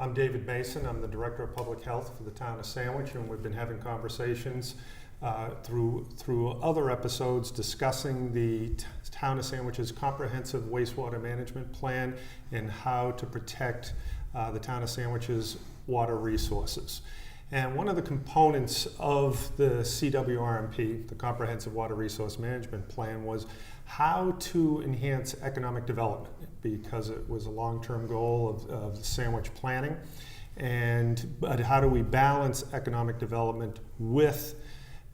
I'm David Mason. I'm the Director of Public Health for the town of Sandwich, and we've been having conversations through other episodes discussing the town of Sandwich's comprehensive wastewater management plan and how to protect the town of Sandwich's water resources. And one of the components of the CWRMP, the Comprehensive Water Resource Management Plan, was how to enhance economic development, because it was a long-term goal of the Sandwich planning. But how do we balance economic development with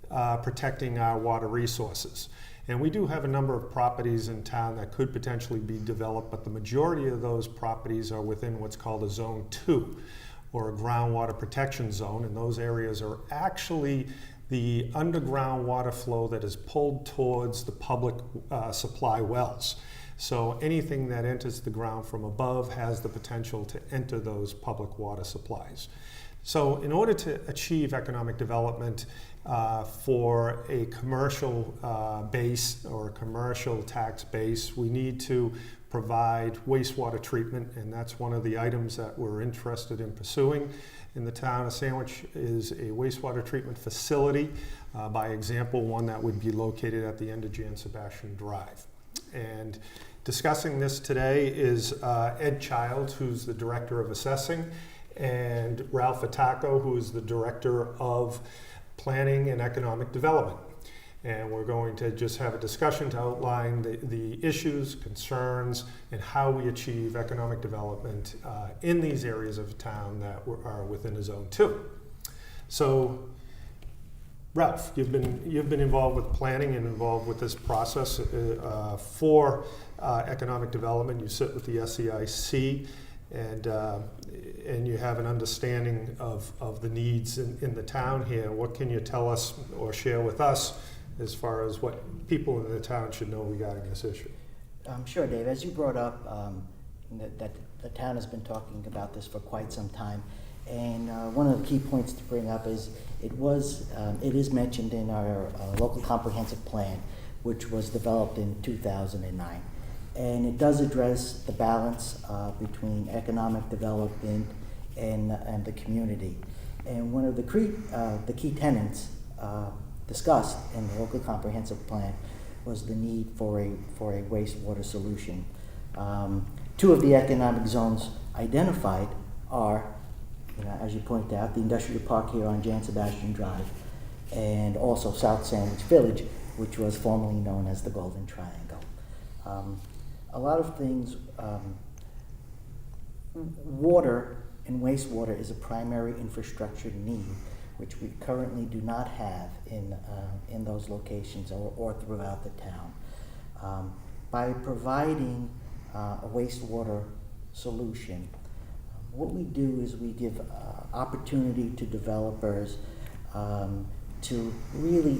protecting our water resources? And we do have a number of properties in town that could potentially be developed, but the majority of those properties are within what's called a Zone 2, or a groundwater protection zone, and those areas are actually the underground water flow that is pulled towards the public supply wells. So anything that enters the ground from above has the potential to enter those public water supplies. So in order to achieve economic development for a commercial base or a commercial tax base, we need to provide wastewater treatment, and that's one of the items that we're interested in pursuing in the town of Sandwich is a wastewater treatment facility, by example, one that would be located at the end of Jan Sebastian Drive. And discussing this today is Ed Childs, who's the Director of Assessing, and Ralph Attacco, who is the Director of Planning and Economic Development. And we're going to just have a discussion to outline the issues, concerns, and how we achieve economic development in these areas of town that are within a Zone 2. So, Ralph, you've been involved with planning and involved with this process for economic development. You sit with the SEIC, and you have an understanding of the needs in the town here. What can you tell us or share with us as far as what people in the town should know regarding this issue? Sure, Dave. As you brought up, that the town has been talking about this for quite some time, and one of the key points to bring up is it is mentioned in our local comprehensive plan, which was developed in 2009, and it does address the balance between economic development and the community. And one of the key tenets discussed in the local comprehensive plan was the need for a wastewater solution. Two of the economic zones identified are, as you point out, the industrial park here on Jan Sebastian Drive, and also South Sandwich Village, which was formerly known as the Golden Triangle. A lot of things, water and wastewater is a primary infrastructure need, which we currently do not have in those locations or throughout the town. By providing a wastewater solution, what we do is we give opportunity to developers to really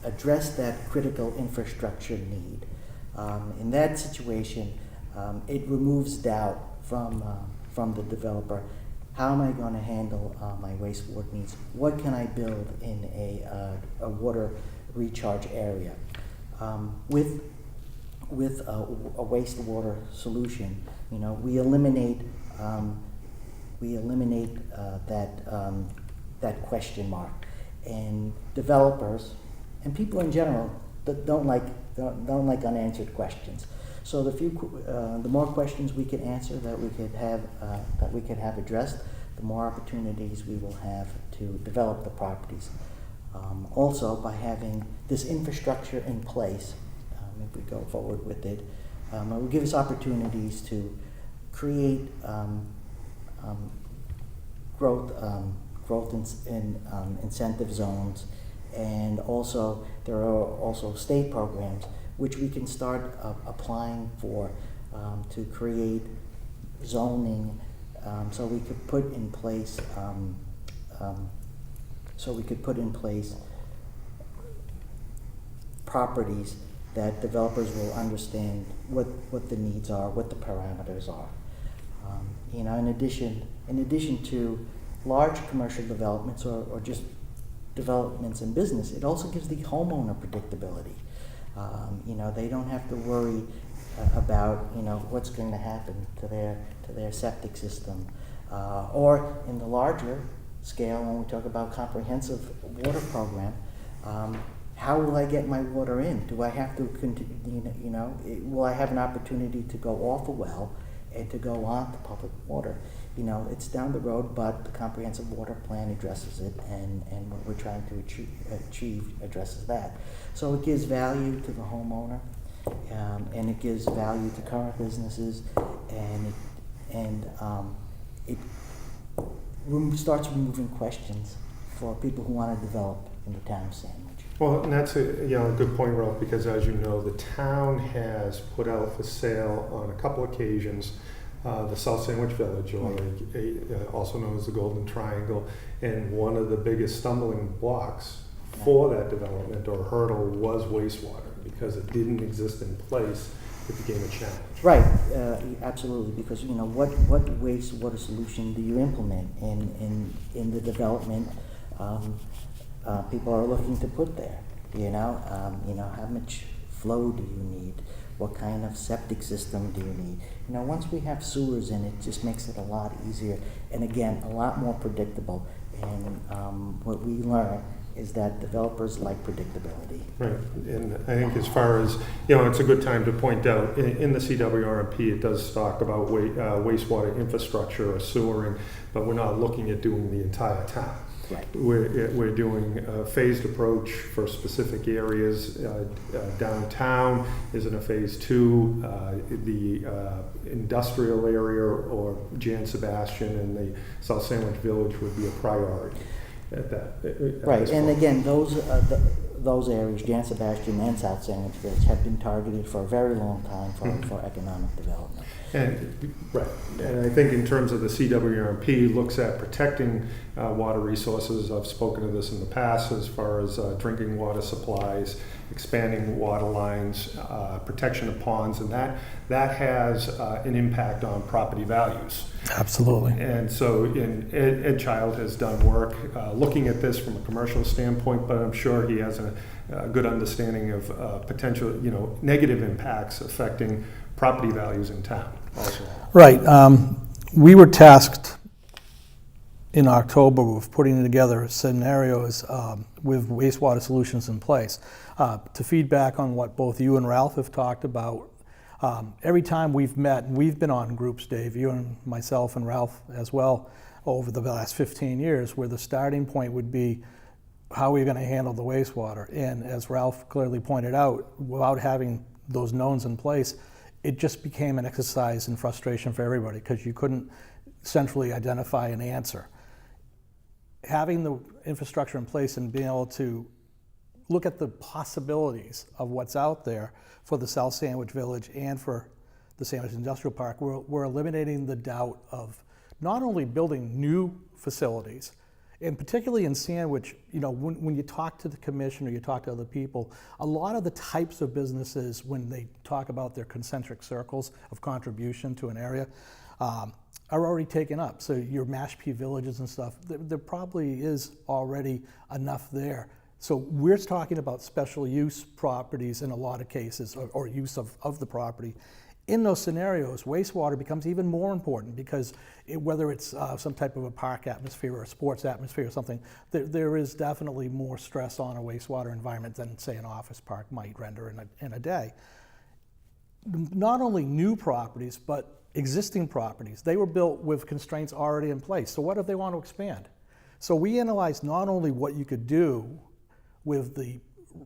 address that critical infrastructure need. In that situation, it removes doubt from the developer. How am I going to handle my wastewater needs? What can I build in a water recharge area? With a wastewater solution, we eliminate that question mark, and developers and people in general that don't like unanswered questions. So the more questions we can answer that we could have addressed, the more opportunities we will have to develop the properties. Also, by having this infrastructure in place, if we go forward with it, it will give us opportunities to create growth in incentive zones, and also there are also state programs which we can start applying for to create zoning, so we could put in place properties that developers will understand what the needs are, what the parameters are. In addition to large commercial developments or just developments in business, it also gives the homeowner predictability. They don't have to worry about what's going to happen to their septic system. Or in the larger scale, when we talk about comprehensive water program, how will I get my water in? Do I have to continue, will I have an opportunity to go off a well and to go on to public water? It's down the road, but the comprehensive water plan addresses it, and what we're trying to achieve addresses that. So it gives value to the homeowner, and it gives value to current businesses, and it starts removing questions for people who want to develop in the town of Sandwich. Well, and that's a good point, Ralph, because as you know, the town has put out for sale on a couple occasions the South Sandwich Village, or also known as the Golden Triangle, and one of the biggest stumbling blocks for that development or hurdle was wastewater, because it didn't exist in place. It became a challenge. Right, absolutely, because what wastewater solution do you implement in the development people are looking to put there? How much flow do you need? What kind of septic system do you need? Once we have sewers in, it just makes it a lot easier, and again, a lot more predictable. And what we learn is that developers like predictability. Right, and I think as far as, it's a good time to point out, in the CWRMP, it does talk about wastewater infrastructure or sewering, but we're not looking at doing the entire town. Right. We're doing a phased approach for specific areas. Downtown is in a phase 2. The industrial area or Jan Sebastian and the South Sandwich Village would be a priority at that. Right, and again, those areas, Jan Sebastian and South Sandwich Village, have been targeted for a very long time for economic development. And I think in terms of the CWRMP, looks at protecting water resources. I've spoken of this in the past as far as drinking water supplies, expanding water lines, protection of ponds, and that has an impact on property values. Absolutely. And so Ed Child has done work looking at this from a commercial standpoint, but I'm sure he has a good understanding of potential negative impacts affecting property values in town also. Right. We were tasked in October with putting together scenarios with wastewater solutions in place to feed back on what both you and Ralph have talked about. Every time we've met, and we've been on groups, Dave, you and myself and Ralph as well, over the last 15 years, where the starting point would be how are we going to handle the wastewater? And as Ralph clearly pointed out, without having those knowns in place, it just became an exercise in frustration for everybody because you couldn't centrally identify an answer. Having the infrastructure in place and being able to look at the possibilities of what's out there for the South Sandwich Village and for the Sandwich Industrial Park, we're eliminating the doubt of not only building new facilities, and particularly in Sandwich, when you talk to the commission or you talk to other people, a lot of the types of businesses, when they talk about their concentric circles of contribution to an area, are already taken up. So your Mashpee villages and stuff, there probably is already enough there. So we're talking about special use properties in a lot of cases, or use of the property. In those scenarios, wastewater becomes even more important because whether it's some type of a park atmosphere or a sports atmosphere or something, there is definitely more stress on a wastewater environment than, say, an office park might render in a day. Not only new properties, but existing properties. They were built with constraints already in place. So what if they want to expand? So we analyzed not only what you could do with the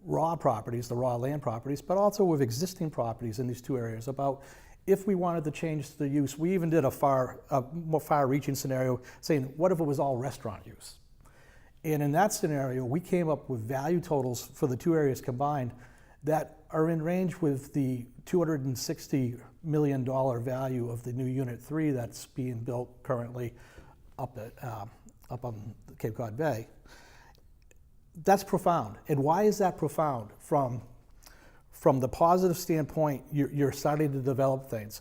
raw properties, the raw land properties, but also with existing properties in these two areas about if we wanted to change the use. We even did a more far-reaching scenario saying, what if it was all restaurant use? And in that scenario, we came up with value totals for the two areas combined that are in range with the $260 million value of the new Unit 3 that's being built currently up on Cape Cod Bay. That's profound. And why is that profound? From the positive standpoint, you're starting to develop things.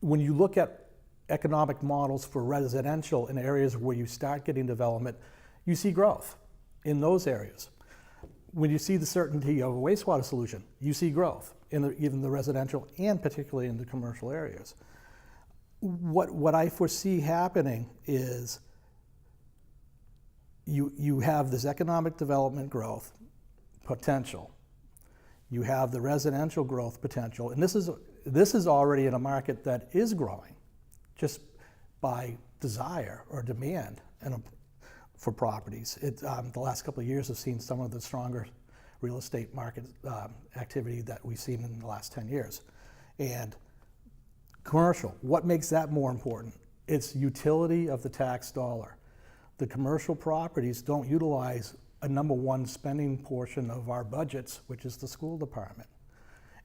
When you look at economic models for residential in areas where you start getting development, you see growth in those areas. When you see the certainty of a wastewater solution, you see growth in even the residential and particularly in the commercial areas. what I foresee happening is you have this economic development growth potential. You have the residential growth potential, and this is already in a market that is growing just by desire or demand for properties. The last couple of years have seen some of the stronger real estate market activity that we've seen in the last 10 years. And commercial, what makes that more important? It's utility of the tax dollar. The commercial properties don't utilize a number one spending portion of our budgets, which is the school department.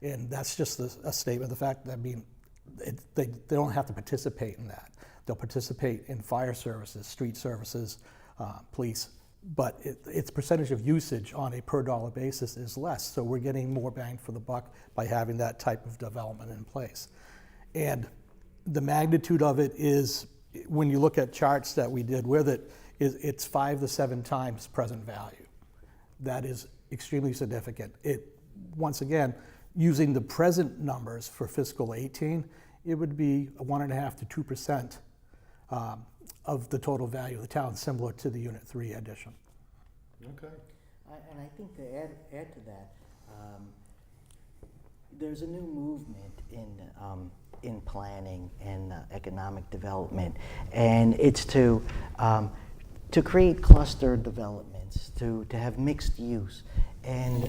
And that's just a statement of the fact that, they don't have to participate in that. They'll participate in fire services, street services, police, but its percentage of usage on a per dollar basis is less. So we're getting more bang for the buck by having that type of development in place. And the magnitude of it is, when you look at charts that we did with it, it's 5 to 7 times present value. That is extremely significant. Once again, using the present numbers for fiscal 18, it would be 1.5% to 2% of the total value of the town, similar to the Unit 3 addition. Okay. And I think to add to that, there's a new movement in planning and economic development, and it's to create cluster developments, to have mixed use, and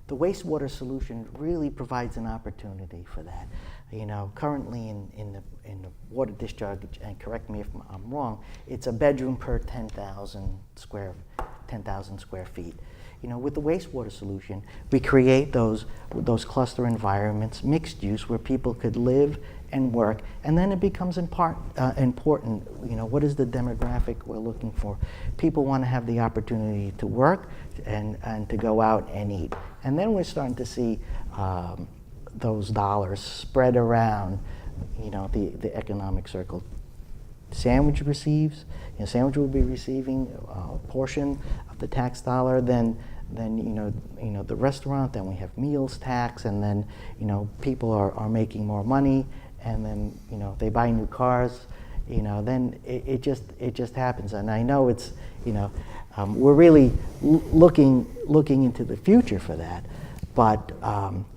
the wastewater solution really provides an opportunity for that. You know, currently in the water discharge, and correct me if I'm wrong, it's a bedroom per 10,000 square feet. You know, with the wastewater solution, we create those cluster environments, mixed use, where people could live and work, and then it becomes important. You know, what is the demographic we're looking for? People want to have the opportunity to work and to go out and eat, and then we're starting to see those dollars spread around. You know, the economic circle. Sandwich will be receiving a portion of the tax dollar. Then you know the restaurant. Then we have meals tax, and then people are making more money, and then they buy new cars. Then it just happens. And I know it's we're really looking into the future for that. But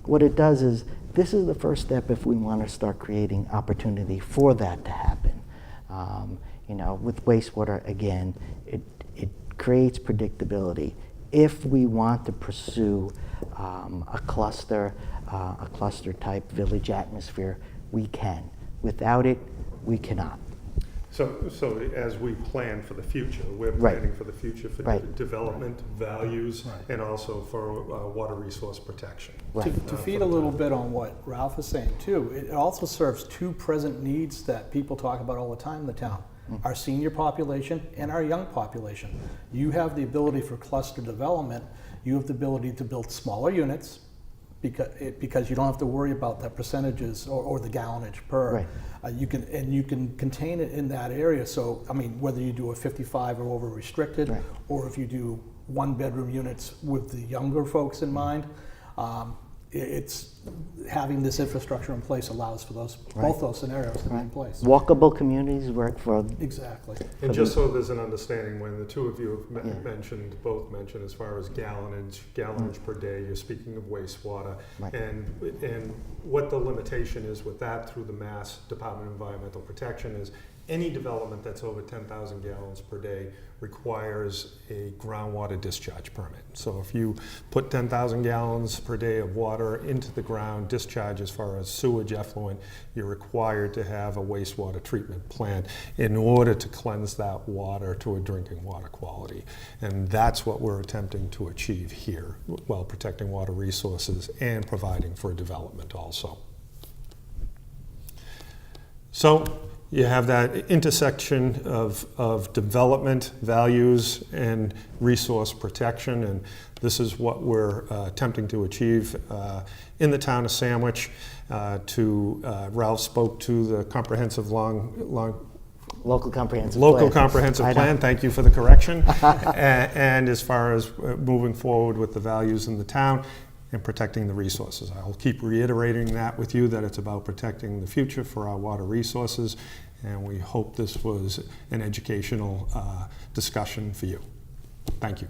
what it does is, this is the first step if we want to start creating opportunity for that to happen. With wastewater, again, it creates predictability. If we want to pursue a cluster type village atmosphere, we can. Without it, we cannot. So as we plan for the future, we're Right. planning for the future for Right. development, values, Right. and also for water resource protection. Right. To feed a little bit on what Ralph is saying too, it also serves two present needs that people talk about all the time in the town. Our senior population and our young population. You have the ability for cluster development. You have the ability to build smaller units because you don't have to worry about the percentages or the gallonage per. Right. You can contain it in that area. So I mean, whether you do a 55 or over restricted, Right. or if you do 1-bedroom units with the younger folks in mind, it's having this infrastructure in place allows for both those scenarios to be in place. Walkable communities work for. Exactly. And just so there's an understanding, when the two of you have Yeah. both mentioned as far as gallonage per day, you're speaking of wastewater. Right. And what the limitation is with that through the Mass Department of Environmental Protection is any development that's over 10,000 gallons per day requires a groundwater discharge permit. So if you put 10,000 gallons per day of water into the ground, discharge as far as sewage effluent, you're required to have a wastewater treatment plant in order to cleanse that water to a drinking water quality. And that's what we're attempting to achieve here, while protecting water resources and providing for development also. So you have that intersection of development, values, and resource protection, and this is what we're attempting to achieve in the town of Sandwich. Ralph spoke to the comprehensive Local comprehensive plan. Thank you for the correction. And as far as moving forward with the values in the town, and protecting the resources. I'll keep reiterating that with you, that it's about protecting the future for our water resources, and we hope this was an educational discussion for you. Thank you.